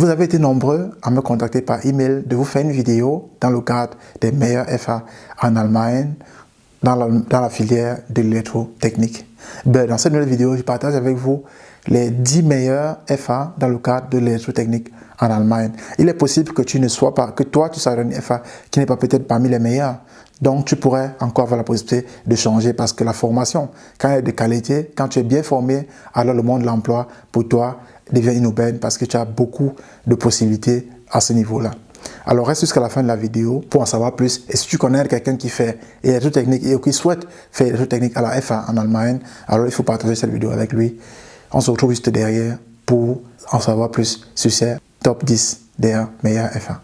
Vous avez été nombreux à me contacter par email de vous faire une vidéo dans le cadre des meilleurs FA en Allemagne dans la filière de l'électrotechnique. Dans cette nouvelle vidéo, je partage avec vous les 10 meilleurs FA dans le cadre de l'électrotechnique en Allemagne. Il est possible que tu ne sois pas, que toi tu sois un FA qui n'est pas peut-être parmi les meilleurs. Donc tu pourrais encore avoir la possibilité de changer parce que la formation, quand elle est de qualité, quand tu es bien formé, alors le monde de l'emploi pour toi devient une aubaine parce que tu as beaucoup de possibilités à ce niveau-là. Alors reste jusqu'à la fin de la vidéo pour en savoir plus. Et si tu connais quelqu'un qui fait électrotechnique et qui souhaite faire électrotechnique à la FA en Allemagne, alors il faut partager cette vidéo avec lui. On se retrouve juste derrière pour en savoir plus sur ces top 10 des meilleurs FA.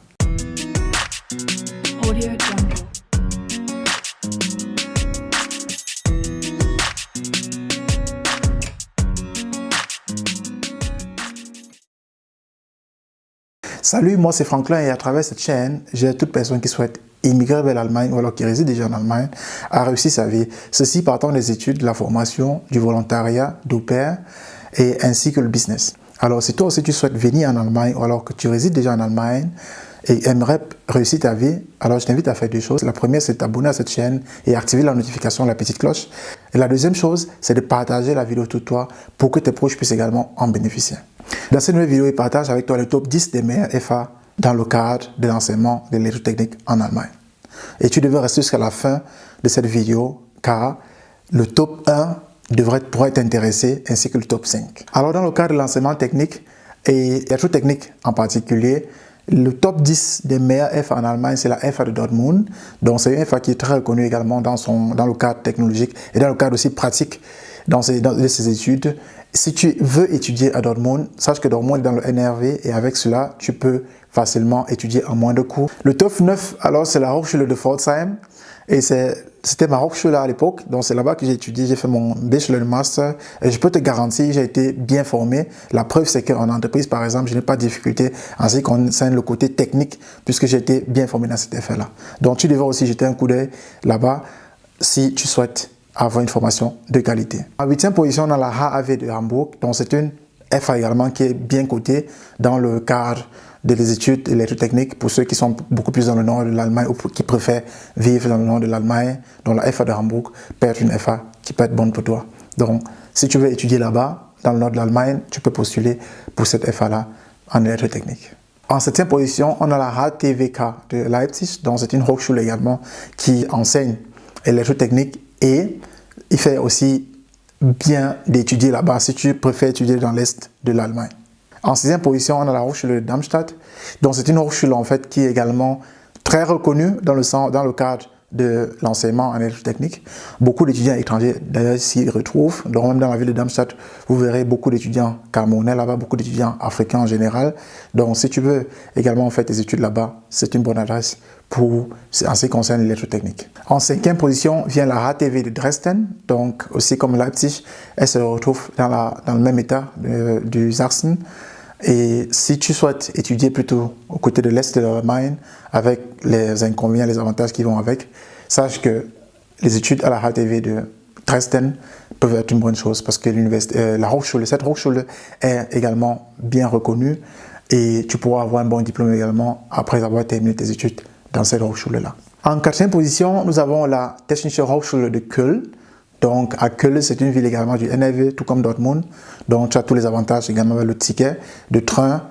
Salut, moi c'est Franklin et à travers cette chaîne, j'aide toute personne qui souhaite immigrer vers l'Allemagne ou alors qui réside déjà en Allemagne à réussir sa vie. Ceci partant des études, de la formation, du volontariat, d'au pair et ainsi que le business. Alors si toi aussi tu souhaites venir en Allemagne ou alors que tu résides déjà en Allemagne et aimerais réussir ta vie, alors je t'invite à faire deux choses. La première, c'est de t'abonner à cette chaîne et activer la notification de la petite cloche. Et la deuxième chose, c'est de partager la vidéo autour de toi pour que tes proches puissent également en bénéficier. Dans cette nouvelle vidéo, je partage avec toi le top 10 des meilleurs FA dans le cadre de l'enseignement de l'électrotechnique en Allemagne. Et tu devrais rester jusqu'à la fin de cette vidéo car le top 1 pourrait t'intéresser ainsi que le top 5. Alors dans le cadre de l'enseignement technique et électrotechnique en particulier, le top 10 des meilleurs FA en Allemagne, c'est la FA de Dortmund. Donc c'est une FA qui est très reconnue également dans le cadre technologique et dans le cadre aussi pratique dans ses études. Si tu veux étudier à Dortmund, sache que Dortmund est dans le NRW et avec cela, tu peux facilement étudier en moins de cours. Le top 9, alors c'est la Hochschule de Pforzheim et c'était ma Hochschule à l'époque, donc c'est là-bas que j'ai étudié, j'ai fait mon bachelor et master et je peux te garantir, j'ai été bien formé. La preuve c'est qu'en entreprise par exemple, je n'ai pas de difficulté en ce qui concerne le côté technique puisque j'ai été bien formé dans cet effet-là. Donc tu devrais aussi jeter un coup d'œil là-bas si tu souhaites avoir une formation de qualité. En 8e position dans la HAW de Hambourg, donc c'est une FA également qui est bien cotée dans le cadre des études électrotechniques pour ceux qui sont beaucoup plus dans le nord de l'Allemagne ou qui préfèrent vivre dans le nord de l'Allemagne. Donc la FA de Hambourg peut être une FA qui peut être bonne pour toi. Donc si tu veux étudier là-bas, dans le nord de l'Allemagne, tu peux postuler pour cette FA-là en électrotechnique. En 7e position, on a la HTWK de Leipzig, donc c'est une Hochschule également qui enseigne électrotechnique et il fait aussi bien d'étudier là-bas si tu préfères étudier dans l'est de l'Allemagne. En 6e position, on a la Hochschule de Darmstadt. Donc c'est une Hochschule en fait qui est également très reconnue dans le cadre de l'enseignement en électrotechnique. Beaucoup d'étudiants étrangers d'ailleurs s'y retrouvent. Donc même dans la ville de Darmstadt, vous verrez beaucoup d'étudiants camerounais là-bas, beaucoup d'étudiants africains en général. Donc si tu veux également faire tes études là-bas, c'est une bonne adresse en ce qui concerne l'électrotechnique. En 5e position vient la HTW de Dresden, donc aussi comme Leipzig, elle se retrouve dans le même état du Sachsen. Et si tu souhaites étudier plutôt aux côtés de l'Est de l'Allemagne, avec les inconvénients, les avantages qui vont avec, sache que les études à la HTW de Dresden peuvent être une bonne chose parce que cette Hochschule est également bien reconnue et tu pourras avoir un bon diplôme également après avoir terminé tes études dans cette Hochschule-là. En 4e position, nous avons la Technische Hochschule de Köln. Donc à Köln, c'est une ville également du NRW, tout comme Dortmund. Donc tu as tous les avantages également avec le ticket de train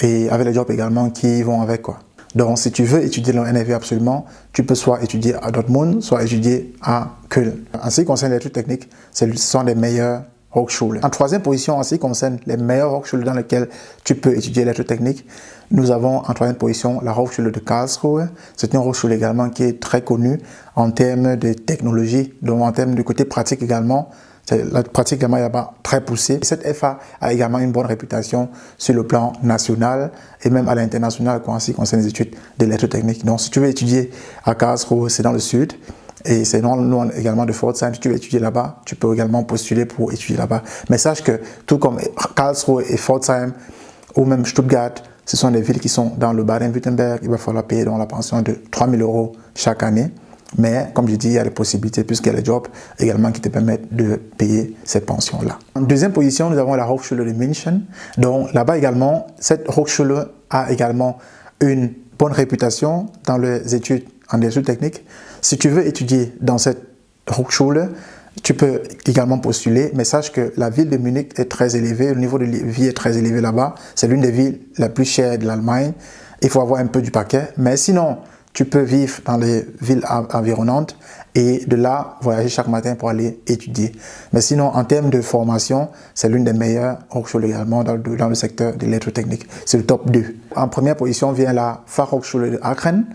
et avec les jobs également qui vont avec quoi. Donc si tu veux étudier dans le NRW absolument, tu peux soit étudier à Dortmund, soit étudier à Köln. En ce qui concerne les études techniques, ce sont les meilleurs Hochschulen. En 3e position, en ce qui concerne les meilleurs Hochschulen dans lesquels tu peux étudier l'électrotechnique, nous avons en 3e position la Hochschule de Karlsruhe. C'est une Hochschule également qui est très connue en termes de technologie, donc en termes de côté pratique également. La pratique également est là-bas très poussée. Cette FA a également une bonne réputation sur le plan national et même à l'international en ce qui concerne les études d'électrotechnique. Donc si tu veux étudier à Karlsruhe, c'est dans le sud. Et c'est non loin également de Pforzheim. Si tu veux étudier là-bas, tu peux également postuler pour étudier là-bas. Mais sache que tout comme Karlsruhe et Pforzheim ou même Stuttgart, ce sont des villes qui sont dans le Baden-Württemberg. Il va falloir payer donc la pension de 3 000 € chaque année Mais comme je dis, il y a des possibilités puisqu'il y a les jobs également qui te permettent de payer cette pension-là. En deuxième position, nous avons la Hochschule de München. Donc là-bas également, cette Hochschule a également une bonne réputation dans les études en études techniques. Si tu veux étudier dans cette Hochschule, tu peux également postuler, mais sache que la ville de Munich est très élevée, le niveau de vie est très élevé là-bas. C'est l'une des villes la plus chères de l'Allemagne. Il faut avoir un peu du paquet, mais sinon, tu peux vivre dans les villes environnantes et de là, voyager chaque matin pour aller étudier. Mais sinon, en termes de formation, c'est l'une des meilleures Hochschule également dans le secteur de l'électrotechnique. C'est le top 2. En première position vient la Fachhochschule de Aachen.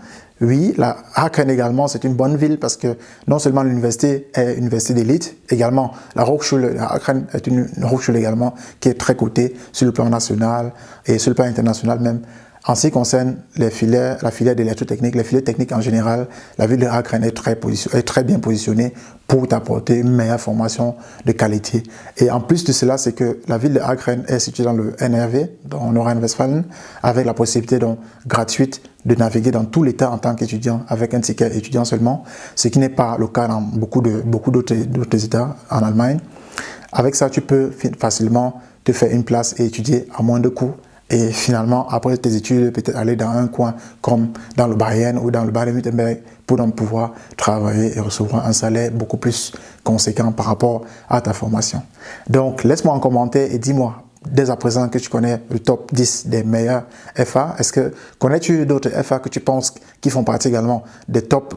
Oui, la Aachen également, c'est une bonne ville parce que non seulement l'université est une université d'élite, également la Hochschule de Aachen est une Hochschule également qui est très cotée sur le plan national et sur le plan international même. En ce qui concerne la filière d'électrotechnique, les filières techniques en général, la ville de Aachen est très bien positionnée pour t'apporter une meilleure formation de qualité. Et en plus de cela, c'est que la ville de Aachen est située dans le NRW, dans Nordrhein-Westfalen, avec la possibilité donc gratuite de naviguer dans tout l'État en tant qu'étudiant, avec un ticket étudiant seulement, ce qui n'est pas le cas dans beaucoup d'autres États en Allemagne. Avec ça, tu peux facilement te faire une place et étudier à moins de coûts. Et finalement, après tes études, peut-être aller dans un coin comme dans le Bayern ou dans le Baden-Württemberg pour donc pouvoir travailler et recevoir un salaire beaucoup plus conséquent par rapport à ta formation. Donc, laisse-moi en commentaire et dis-moi dès à présent que tu connais le top 10 des meilleurs FA. Connais-tu d'autres FA que tu penses qui font partie également des top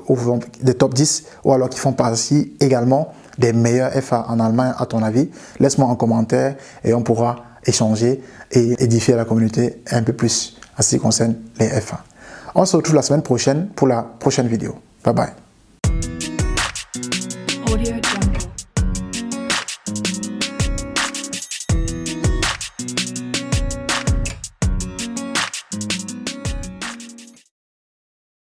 10 ou alors qui font partie également des meilleurs FA en Allemagne à ton avis? Laisse-moi en commentaire et on pourra échanger et édifier la communauté un peu plus en ce qui concerne les FA. On se retrouve la semaine prochaine pour la prochaine vidéo. Bye bye.